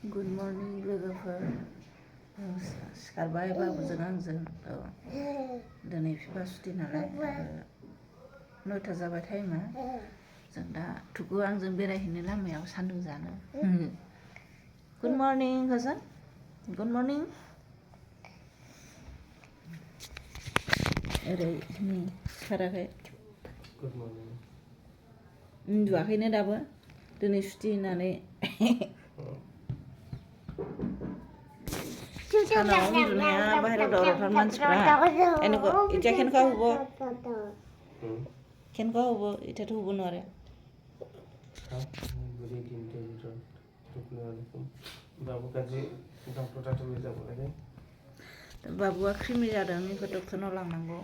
Good morning लोगोफोर सिखारबाय बाबुजों आंजों दिनै बिफा सुटि नालाय 9टा जाबाय टाइमा जों दा थुगु आंजों बेरायहैनो लामायाव सान्दुं जानो गुड मर्निं गोजोन गुड मर्निं ओरै सिखाराखै गुड मर्निं उन्दुआखैनो दाबो दिनै सुटि होननानै सानाव उन्दुनाया बाहेरायाव दावरावथार मानसिफ्रा এনেকুৱা এতিয়া কেনেকুৱা হ'ব কেনেকুৱা হ'ব এতিয়াতো হ'ব নোৱাৰে बाबुआ क्रिमि जादों बेखौ डक्टरनाव लांनांगौ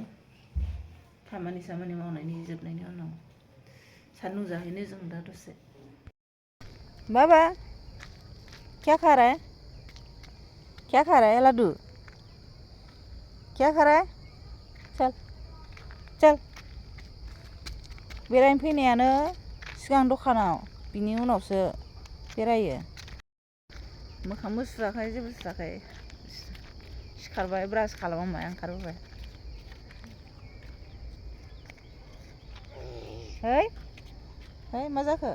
खामानि मावनायनि जोबनायनि उनाव सान्दुं जाहैनो जों दा दसे बाबा क्या खा रहा है लाडू क्या खा रहा है चल चल बेरायनो फैनायानो सिगां दखानाव बिनि उनावसो बेरायो मोखांबो सुवाखै जेबो सुवाखै सिखारबाय ब्रास खालामबाय ओंखारबोबाय है मा जाखो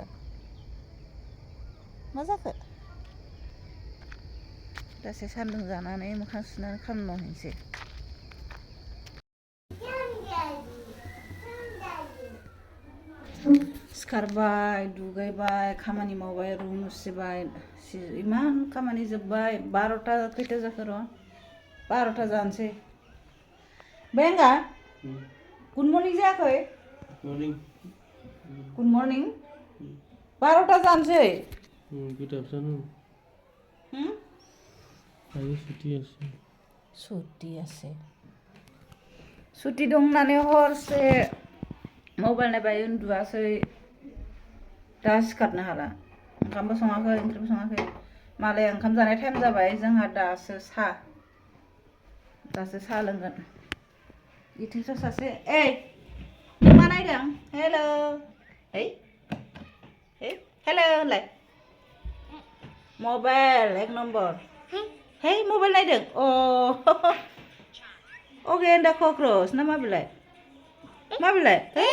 दसे सान्दुं जानानै मोखां सुनानै खामानि मावहैनोसै सिखारबाय दुगैबाय खामानि मावबाय रुम मुसिबाय इमान खामानि जोब्बाय 12टा खैथा जाखो र' 12टा जानोसै बेंगा गुड मर्निं जायाखै गुड मर्निं 12टा जानोसै गुड आफ्टरनुन আজি सुटि दं होननानै हरसे मबाइल नायबाय उन्दुआसै दा सिखारनो हाला ओंखामबो सङाखै ओंख्रिबो सङाखै मालाय ओंखाम जानाय टाइम जाबाय जोंहा दासो साहा लोंगोन इथिंसो सासे नों मा नायदों हेलौ हेलौ होनलाय मबाइल 1 नम्बर है मबाइल नायदों अगे एन्ड दा कक्रोच ना मा बिलाय दे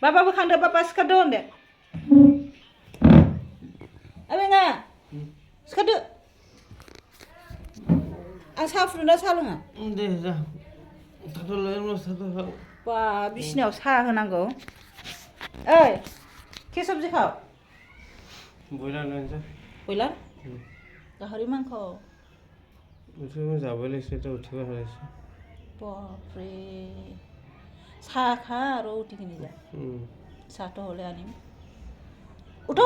बाबा बोखांदो बाबा सिखारदो होनदो बेङा सिखारदो आं साहा फुदुंना साहा लोङा दे जा बा बिसिनायाव साहा होनांगौ ओइ के सब्जी खाओ ब्रयलार लानोसै ब्रयलार गाहरि मांस उठिব যাবই লাগিছে এতিয়া উঠিব হাৰাইছে বাপৰে চাহ খা আৰু উঠি কিনি যা চাহটো হ'লে আনিম উঠ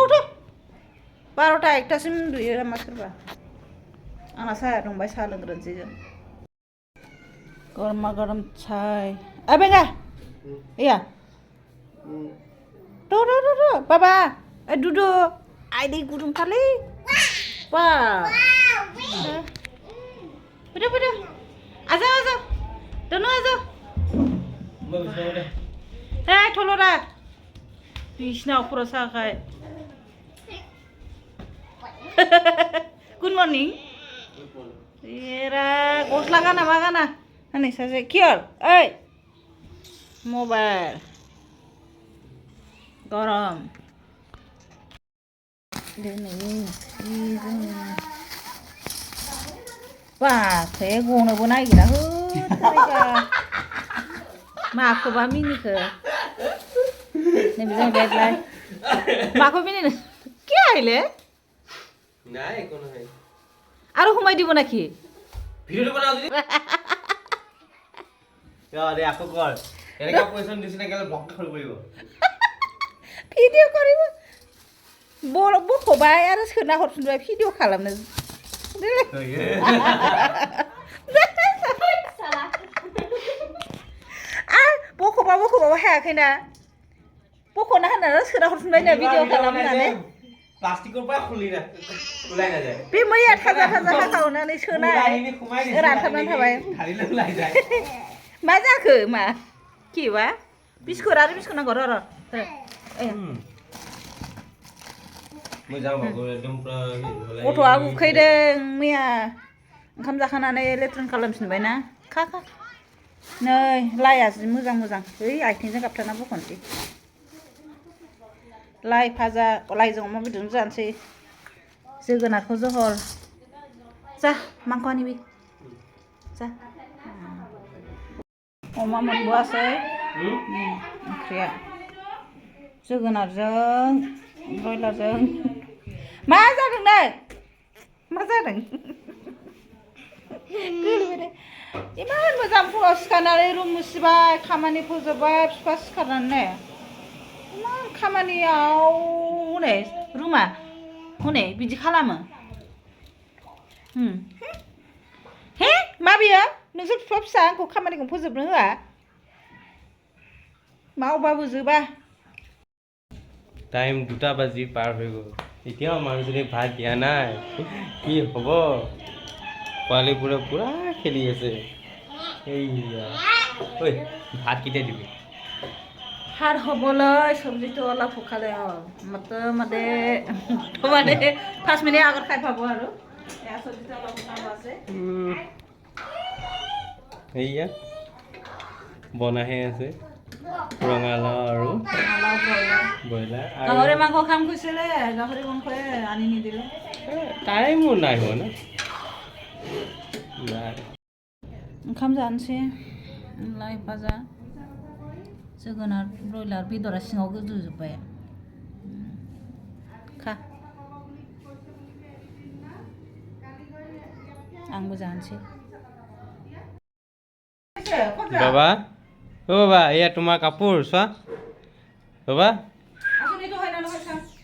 12টা 1टासिम उन्दुयो नामा सोरबा आंना साहाया दंबाय साहा लोंग्रोनोसै जों गरमा गरम चाय बेंगा या बाबा दुदु आइ दै गुदुंथारलै बा फैदो आजा दोनो आजा थलरा बिसिनाव खर' साखाय गुड मर्निं एरा गस्ला गाना मा गाना हनै सासे कियर ओइ मबाइल गरम बाखै गनोबो नागिरा माखौबा मिनिखो नैबे जाहैबाय माखौ मिनिनो क्या आइले নাই কোনো নাই আৰু সোমাই দিব নাকি ভিডিওটো বনাও দিদি আরে আকো কর এনেকা পজিশন দিছ না গেলে ব্লক কৰিব পাৰিব ভিডিও কৰিব বख'बाय आरो सोना हरफिनबाय भिडिअ खालामनो बख'बाबो हायाखैना बख'ना होननानै सोना हरफिनबाय भिडिअ खालामनानै प्लास्टिकर পৰা খুলি না ওলাই না যায় बे मैया थाजा हाखावनानै सोना रानथाबनानै थाबाय मा जाखो मा केबा बिस्कुट नांगौ र' मोजां बाबु एकदम पुरा गथ'आ उखैदों मैया ओंखाम जाखांनानै लेट्रिन खालामफिनबाय ना खा नै लाइआ जि मोजां ओइ आथिंजों गाबथाना बख'नोसै लाइ भाजा लाइजों अमा बेदरजों जानोसै जोगोनारखौ जहल जा मांखौ आनिबि जा अमा मोनबोआसै ओंख्रिया जोगोनारजों ब्रयलारजों मा जादों नै मा जादों गोलैबाय इमान मोजां फुङाव सिखारनानै रुम मुसिबाय खामानि फोजोबबाय बिफा सिखारनानै इमान खामानियाव हनै रुमा हनै बिदि खालामो हे मा बियो नोंसोर बिफा फिसा आंखौ खामानिखौ फोजोबनो होआ मावबाबो जोबा टाइम 2টা বাজি পাৰ হৈ গ'ল এতিয়াও মানুহজনী ভাত দিয়া নাই কি হ'ব পোৱালিবোৰে পুৰা খেলি আছে এইয়া ঐ ভাত কেতিয়া দিবি ভাত হ'বলৈ চব্জিটো অলপ শুকালে হ'ল মানে 5 মিনিট আগত খাই পাব আৰু এয়া চব্জিটো অলপ শুকাব আছে এইয়া বনাহে আছে ৰঙালাও আৰু ব্ৰইলাৰ গাহৰি মাংস খাম কৈছিলে গাহৰি মাংসই আনি নিদিলে টাইমো নাই হোৱা না নাই ओंखाम जानोसै लाइ भाजा जोगोनार ब्रयलार बेदरा सिङाव गोदोजोब्बाय खा आंबो जानोसै বাবা ও বাবা এয়া তোমাৰ কাপোৰ চোৱা বাবা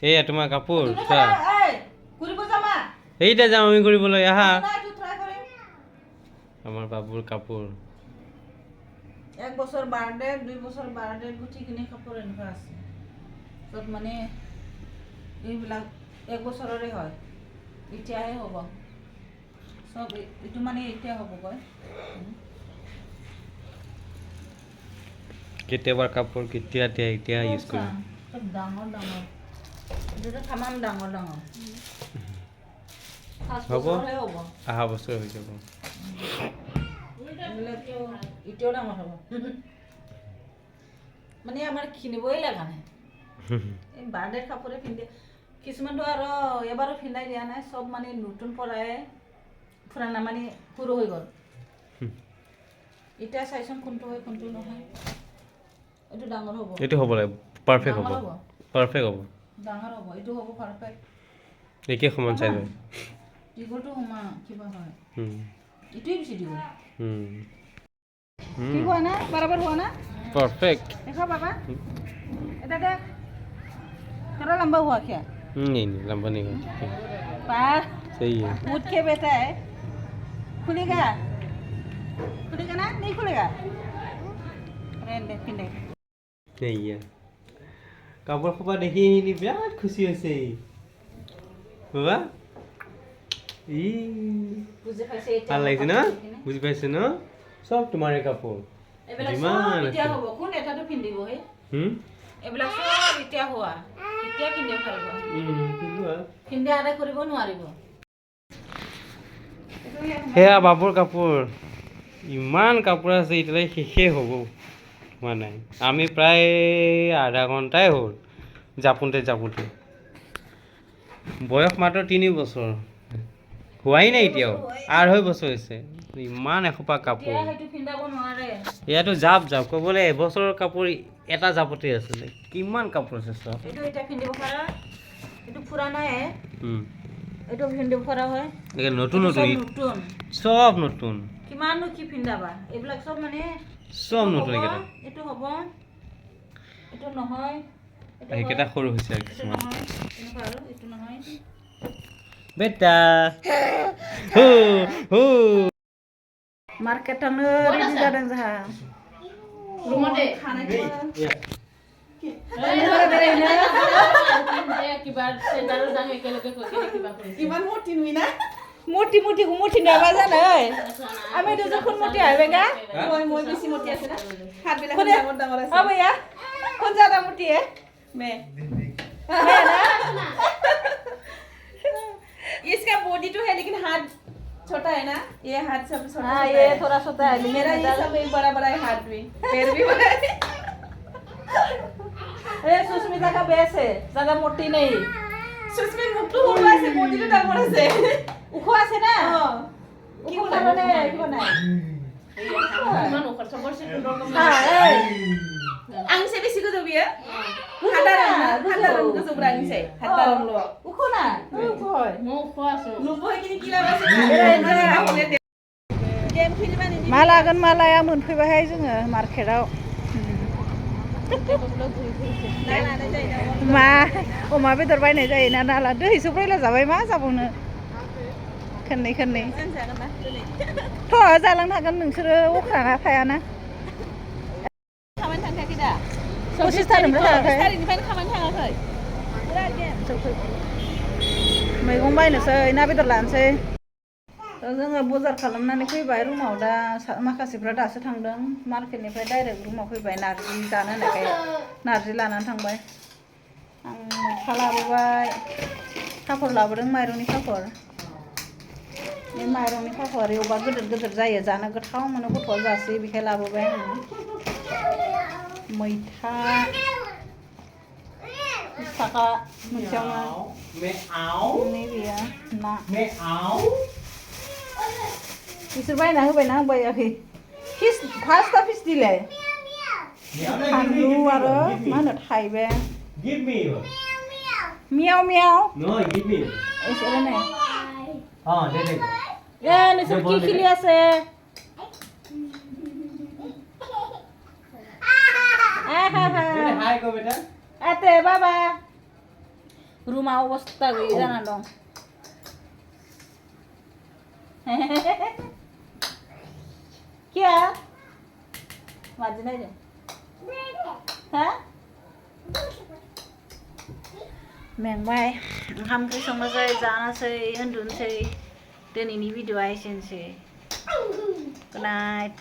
এয়া তোমাৰ কাপোৰ চোৱা এইটা যাম আমি কৰিবলৈ আহা আমার বাবুর কাপড় 1 বছর বার্থডে 2 বছর বার্থডে গুটিখিনি কাপড় এনেকুৱা আছে সব মানে এইবিলাক 1 বছৰৰে হয় এতিয়াহে হ'ব সব এটো মানে এতিয়া হ'ব কয় কেতিয়াবাৰ কাপোৰ কেতিয়া এতিয়া ইউজ কৰিম সব ডাঙৰ যেটা তামাম ডাঙৰ হ'ব আহা বছৰ হৈ যাব এতিয়াও ডাঙৰ হ'ব মানে আমাৰ কিনিবই লগা নাই এই বাৰ্থডে কাপোৰে পিন্ধে কিছুমানটো আৰু এবাৰো পিন্ধাই দিয়া নাই সব মানে নতুন পৰাই পুৰানা মানে সৰু হৈ গ'ল এতিয়া চাইচোন কোনটো হয় কোনটো নহয় এইটো ডাঙৰ হ'ব এইটো হ'ব লাগে পাৰফেক্ট হ'ব ডাঙৰ হ'ব এইটো হ'ব পাৰফেক্ট একে সমান চাইজ হয় দীঘলটো হোমা কিবা হয় এইটোৱে বেছি দীঘল কি হোৱা না বৰাবৰ হোৱা না পারফেক্ট देखो बाबा এটা দেখ थोड़ा लंबा हुआ क्या नहीं लंबा नहीं हुआ पार सही है उठ के बैठा है खुलेगा ना नहीं खुलेगा रहने दे नहीं है কাপোৰ খোপা দেখি বিৰাট খুশি হৈছে বাবা বুজি পাইছে ভাল লাগিছে ন বুজি পাইছে ন সব তোমাৰে কাপোৰ যিমান এতিয়া হ'ব কোন এটাটো পিন্ধিব হে এইবিলাক সব এতিয়া হোৱা এতিয়া পিন্ধিব পাৰিব পিন্ধি আদায় কৰিব নোৱাৰিব সেয়া বাবুৰ কাপোৰ ইমান কাপোৰ আছে এতিয়ালৈ শেষেই হ'ব হোৱা নাই আমি প্ৰায় আধা ঘণ্টাই হ'ল জাপোঁতে বয়স মাত্ৰ 3 বছৰ হোৱাই নাই এতিয়াও 2.5 বছৰ হৈছে ইমান এসোপা কাপোৰ ইয়াতো জাপ ক'বলৈ এবছৰৰ কাপোৰ এটা জাপতে আছিলে কিমান কাপোৰ আছে চব এইটো এটা পিন্ধিব পাৰা এইটো পুৰানা হে এইটো পিন্ধিব পাৰা হয় নতুন সব নতুন কিমাননো কি পিন্ধাবা এইবিলাক সব মানে সব নতুন এইটো হ'ব এইটো নহয় এইকেইটা সৰু হৈছে আৰু কিছুমান এনেকুৱা আৰু এইটো নহয় বেটা मार्केट थांनो रेडि जादों जोंहा रुमादे मोटी दाबा जानो আমি দুজন মোটি হইবে গা মই বেশি মোটি আছে না হাত বিলাক ডাঙৰ আছে ও भैया কোন জাদা মোটি है मैं ना ये हाथ सब छोटा हाँ छोटा ये है। थोड़ा छोटा है मेरा ये सब एक बड़ा बड़ा है हाथ भी पैर भी बड़ा है ये सुष्मिता का बेस है ज्यादा मोटी नहीं सुस्मित मुक्तु हुआ से मोटी तो डाल पड़ा से उखो আছে না हाँ উখো কারণে কি নাই মান ওখান সবার সে কোন হ্যাঁ এই ang se bisi ko to biya hadaran ko sobra ang se hadaran lo উখো না উখো হয় lupo kini kila basi game खेलबा नि मा लागोन मा लाया मोनफैबायहाय जोङो मार्केटाव मा अमा बेदर बायनाय जायोना नाला दैसो ब्रयलार जाबाय मा जाबावनो खोननै खोननै थ' जालांनो हागोन नोंसोरो अख्राना थायाना खामानि थांखायाखै दा पसिस थारिखनिफ्राय थाङाखै थारिखनिफ्रायनो खामानि थाङाखै मैगं बायनोसै ना बेदर लानोसै जोङो बजार खालामनानै फैबाय रुमाव दा माखासेफ्रा दासो थांदों मार्केटनिफ्राय डाइरेक्ट रुमाव फैबाय नारजि जानो होननायखाय नारजि लानानै थांबाय आं मैथा लाबोबाय पापर लाबोदों माइरंनि पापर बे माइरंनि पापर एवबा गिदिर गिदिर जायो जानो गोथाव मोनो गथ'आ जासै बेखाय लाबोबाय आङो मैथा 20 थाखा मोनसेयावनो नै गैया ना बिसोर बायना होबायना आं बायाखै फिस फार्स्टआ फिस दिलाय फानलु आरो मा होनो थाइबें Give me. मियाव मियाव No, give me. इसोरो नै हाँ दे दे ए नोंसोर কি খেলি আছে हाय को बेटा आते बाबा रुमा अबस्था गैयै जाना दं क्या माजि नायदों हा मेंबाय ओंखाम ओंख्रि संनोसै जानोसै उन्दुनोसै दिनैनि भिडिअ'आ एसेनोसै गुड नाइट